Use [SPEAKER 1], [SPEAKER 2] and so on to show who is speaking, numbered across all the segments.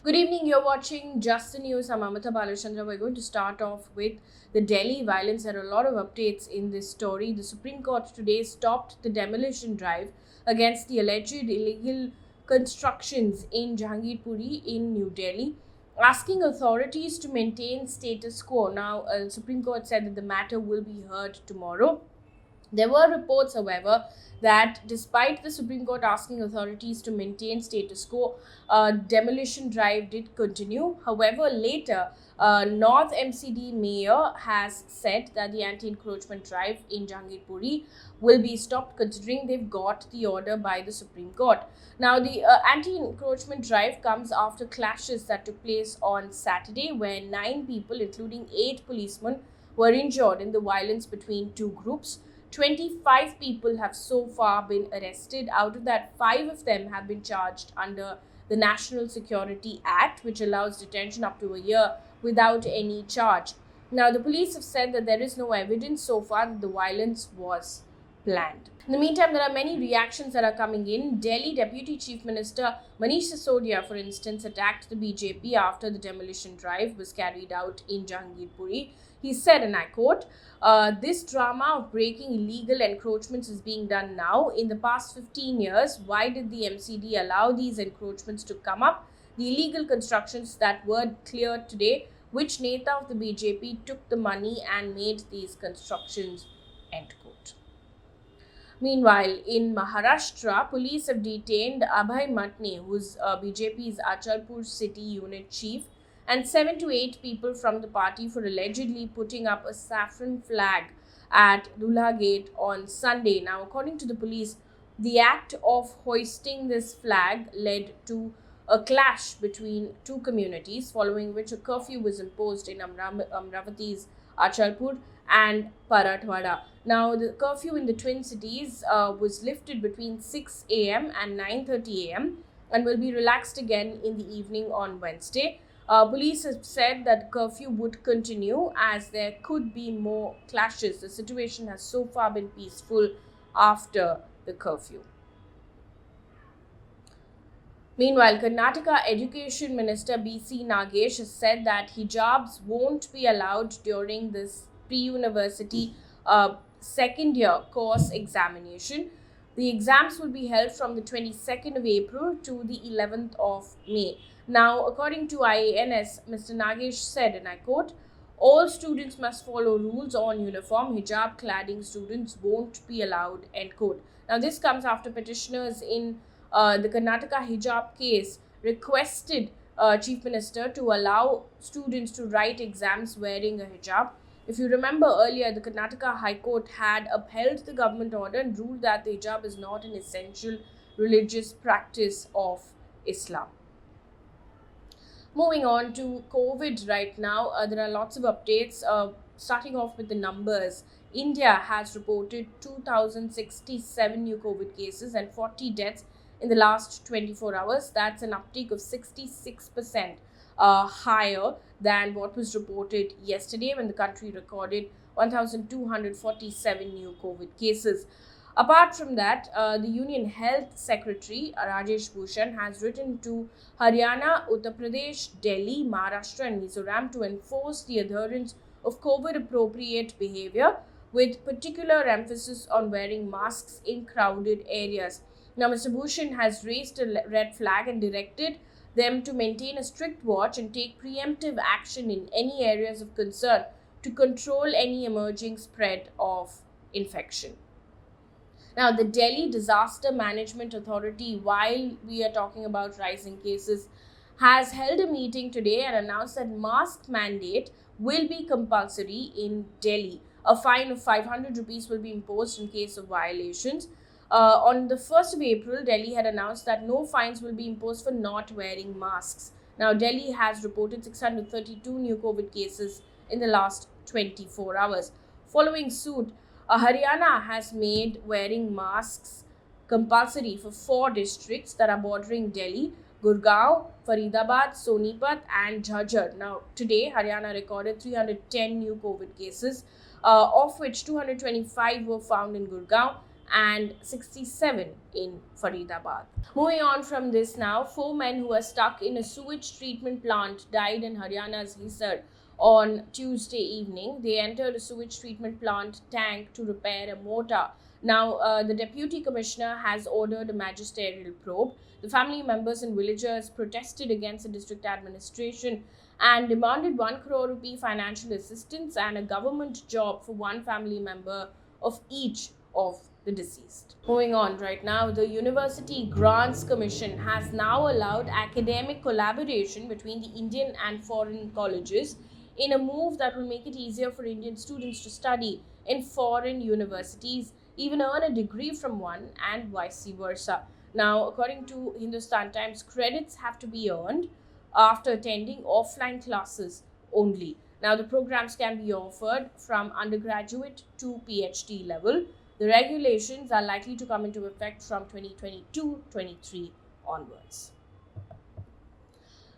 [SPEAKER 1] Good evening, you're watching Just the News. I'm Amita Balachandra. We're going to start off with the Delhi violence. There are a lot of updates in this story. The Supreme Court today stopped the demolition drive against the alleged illegal constructions in Jahangirpuri in New Delhi, asking authorities to maintain status quo. Now, the Supreme Court said that the matter will be heard tomorrow. There were reports, however, that despite the Supreme Court asking authorities to maintain status quo, demolition drive did continue. However, later, North MCD mayor has said that the anti-encroachment drive in Jahangirpuri will be stopped considering they've got the order by the Supreme Court. Now, the anti-encroachment drive comes after clashes that took place on Saturday where 9 people, including 8 policemen, were injured in the violence between two groups. 25 people have so far been arrested. Out of that, 5 of them have been charged under the National Security Act, which allows detention up to a year without any charge. Now, the police have said that there is no evidence so far that the violence was planned. In the meantime, there are many reactions that are coming in. Delhi Deputy Chief Minister Manish Sisodia, for instance, attacked the BJP after the demolition drive was carried out in Jahangirpuri. He said, and I quote, this drama of breaking illegal encroachments is being done now. In the past 15 years, why did the MCD allow these encroachments to come up? The illegal constructions that were cleared today, which Neta of the BJP took the money and made these constructions, end quote. Meanwhile, in Maharashtra, police have detained Abhay Matne, who is BJP's Achalpur city unit chief, and 7 to 8 people from the party for allegedly putting up a saffron flag at Dulha Gate on Sunday. Now, according to the police, the act of hoisting this flag led to a clash between two communities, following which a curfew was imposed in Amravati's Achalpur and Parathwada. Now, the curfew in the twin cities was lifted between 6 a.m. and 9:30 a.m. and will be relaxed again in the evening on Wednesday. Police have said that curfew would continue as there could be more clashes. The situation has so far been peaceful after the curfew. Meanwhile, Karnataka Education Minister B.C. Nagesh has said that hijabs won't be allowed during this pre-university second year course examination. The exams will be held from the 22nd of April to the 11th of May. Now, according to IANS, Mr. Nagesh said, and I quote, all students must follow rules on uniform. Hijab cladding students won't be allowed, end quote. Now, this comes after petitioners in the Karnataka hijab case requested Chief Minister to allow students to write exams wearing a hijab. If you remember earlier, the Karnataka High Court had upheld the government order and ruled that the hijab is not an essential religious practice of Islam. Moving on to COVID right now, there are lots of updates. Starting off with the numbers, India has reported 2,067 new COVID cases and 40 deaths in the last 24 hours. That's an uptick of 66% higher than what was reported yesterday when the country recorded 1,247 new COVID cases. Apart from that, the Union Health Secretary Rajesh Bhushan has written to Haryana, Uttar Pradesh, Delhi, Maharashtra and Mizoram to enforce the adherence of COVID-appropriate behavior with particular emphasis on wearing masks in crowded areas. Now, Mr. Bhushan has raised a red flag and directed them to maintain a strict watch and take preemptive action in any areas of concern to control any emerging spread of infection. Now, the Delhi Disaster Management Authority, while we are talking about rising cases, has held a meeting today and announced that mask mandate will be compulsory in Delhi. A fine of 500 rupees will be imposed in case of violations. On the 1st of April, Delhi had announced that no fines will be imposed for not wearing masks. Now, Delhi has reported 632 new COVID cases in the last 24 hours. Following suit, Haryana has made wearing masks compulsory for 4 districts that are bordering Delhi: Gurgaon, Faridabad, Sonipat and Jhajjar. Now, today, Haryana recorded 310 new COVID cases, of which 225 were found in Gurgaon and 67 in Faridabad. Moving on from this now, 4 men who were stuck in a sewage treatment plant died in Haryana's Hisar on Tuesday evening. They entered a sewage treatment plant tank to repair a motor. Now, the Deputy Commissioner has ordered a magisterial probe. The family members and villagers protested against the district administration and demanded 1 crore rupee financial assistance and a government job for one family member of each of the deceased. Moving on right now, the University Grants Commission has now allowed academic collaboration between the Indian and foreign colleges in a move that will make it easier for Indian students to study in foreign universities, even earn a degree from one, and vice versa. Now, according to Hindustan Times, credits have to be earned after attending offline classes only. Now, the programs can be offered from undergraduate to PhD level. The regulations are likely to come into effect from 2022-23 onwards.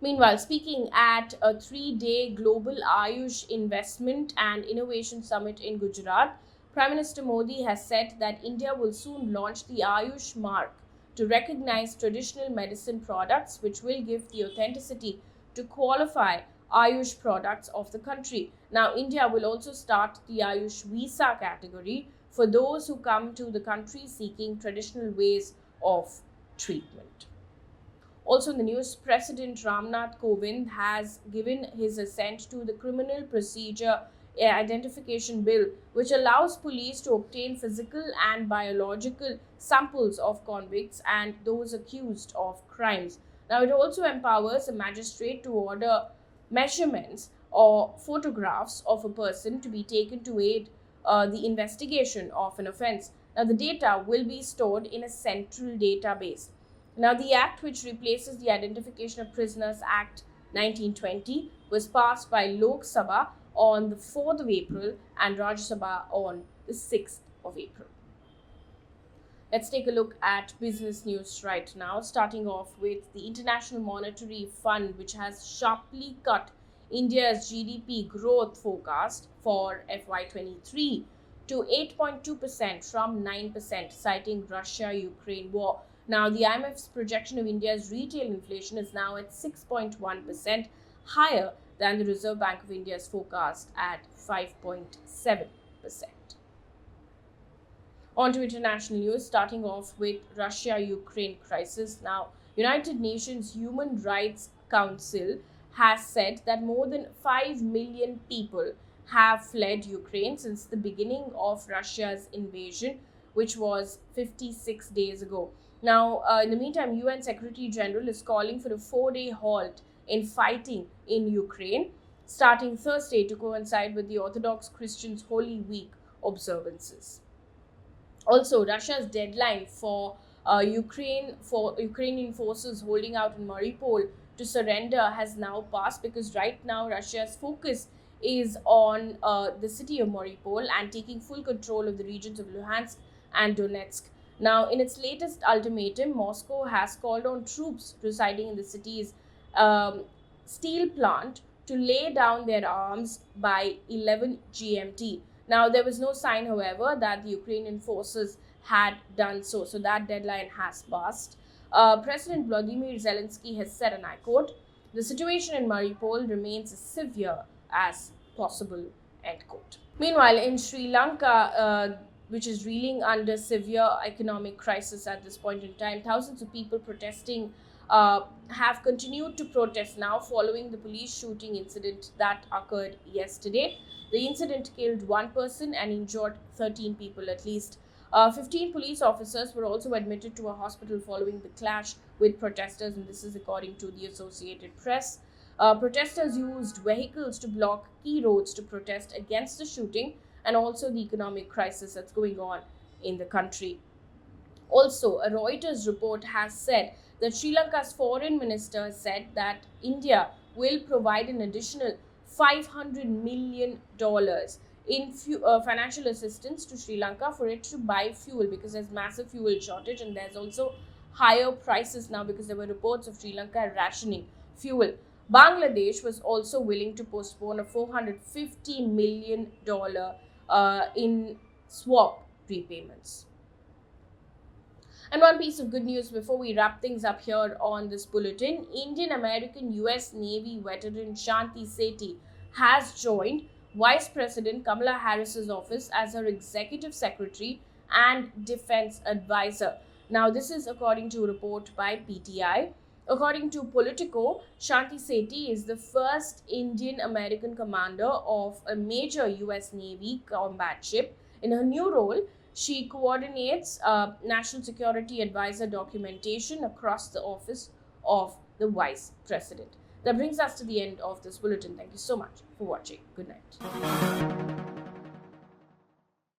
[SPEAKER 1] Meanwhile, speaking at a 3-day global AYUSH Investment and Innovation Summit in Gujarat, Prime Minister Modi has said that India will soon launch the AYUSH Mark to recognize traditional medicine products, which will give the authenticity to qualify AYUSH products of the country. Now, India will also start the AYUSH Visa category for those who come to the country seeking traditional ways of treatment. Also in the news, President Ramnath Kovind has given his assent to the Criminal Procedure Identification Bill, which allows police to obtain physical and biological samples of convicts and those accused of crimes. Now, it also empowers a magistrate to order measurements or photographs of a person to be taken to aid the investigation of an offence. Now, the data will be stored in a central database. Now, the act, which replaces the Identification of Prisoners Act 1920, was passed by Lok Sabha on the 4th of April and Rajya Sabha on the 6th of April. Let's take a look at business news right now, starting off with the International Monetary Fund, which has sharply cut India's GDP growth forecast for FY23 to 8.2% from 9%, citing Russia-Ukraine war. Now, the IMF's projection of India's retail inflation is now at 6.1%, higher than the Reserve Bank of India's forecast at 5.7%. On to international news, starting off with Russia-Ukraine crisis. Now, United Nations Human Rights Council has said that more than 5 million people have fled Ukraine since the beginning of Russia's invasion, which was 56 days ago. Now, in the meantime, UN Secretary General is calling for a 4-day halt in fighting in Ukraine, starting Thursday to coincide with the Orthodox Christians' Holy Week observances. Also, Russia's deadline for Ukrainian forces holding out in Mariupol to surrender has now passed, because right now Russia's focus is on the city of Mariupol and taking full control of the regions of Luhansk and Donetsk. Now, in its latest ultimatum, Moscow has called on troops residing in the city's steel plant to lay down their arms by 11 GMT. Now, there was no sign, however, that the Ukrainian forces had done so. So that deadline has passed. President Vladimir Zelensky has said, and I quote, "The situation in Mariupol remains as severe as possible," end quote. Meanwhile, in Sri Lanka, which is reeling under severe economic crisis at this point in time, thousands of people protesting have continued to protest now following the police shooting incident that occurred yesterday. The incident killed 1 person and injured 13 people at least. 15 police officers were also admitted to a hospital following the clash with protesters, and this is according to the Associated Press. Protesters used vehicles to block key roads to protest against the shooting and also the economic crisis that's going on in the country. Also, a Reuters report has said that Sri Lanka's foreign minister said that India will provide an additional $500 million in financial assistance to Sri Lanka for it to buy fuel, because there's massive fuel shortage, and there's also higher prices now because there were reports of Sri Lanka rationing fuel. Bangladesh was also willing to postpone a $450 million in swap repayments. And one piece of good news before we wrap things up here on this bulletin: Indian American US Navy veteran Shanti Sethi has joined Vice President Kamala Harris's office as her executive secretary and defense advisor. Now, this is according to a report by PTI. According to Politico, Shanti Sethi is the first Indian American commander of a major US Navy combat ship. In her new role, she coordinates national security advisor documentation across the office of the Vice President. That brings us to the end of this bulletin. Thank you so much for watching. Good night.